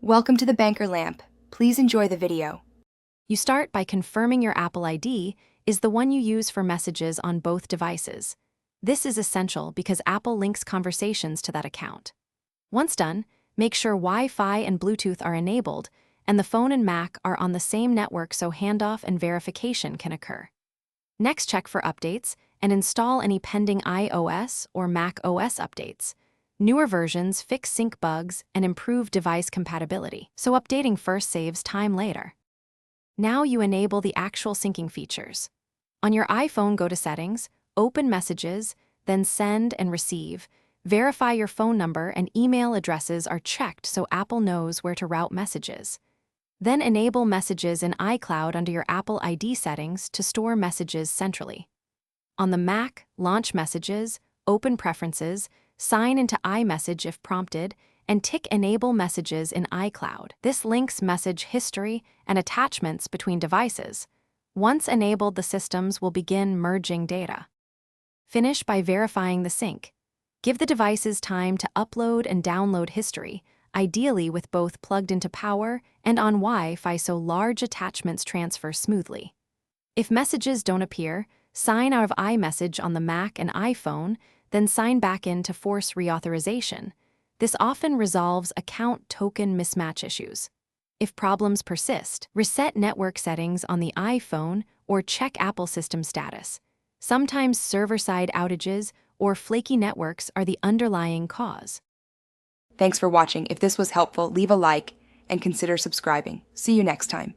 Welcome to the Banker Lamp. Please enjoy the video. You start by confirming your Apple ID is the one you use for messages on both devices. This is essential because Apple links conversations to that account. Once done, make sure Wi-Fi and Bluetooth are enabled and the phone and Mac are on the same network so handoff and verification can occur. Next, check for updates and install any pending iOS or Mac OS updates. Newer versions fix sync bugs and improve device compatibility, so updating first saves time later. Now you enable the actual syncing features. On your iPhone, go to Settings, open Messages, then Send and Receive. Verify your phone number and email addresses are checked so Apple knows where to route messages. Then enable Messages in iCloud under your Apple ID settings to store messages centrally. On the Mac, launch Messages, open Preferences, sign into iMessage if prompted, and tick Enable Messages in iCloud. This links message history and attachments between devices. Once enabled, the systems will begin merging data. Finish by verifying the sync. Give the devices time to upload and download history, ideally with both plugged into power and on Wi-Fi so large attachments transfer smoothly. If messages don't appear, sign out of iMessage on the Mac and iPhone, then sign back in to force reauthorization. This often resolves account token mismatch issues. If problems persist, reset network settings on the iPhone or check Apple system status. Sometimes server-side outages or flaky networks are the underlying cause. Thanks for watching. If this was helpful, leave a like and consider subscribing. See you next time.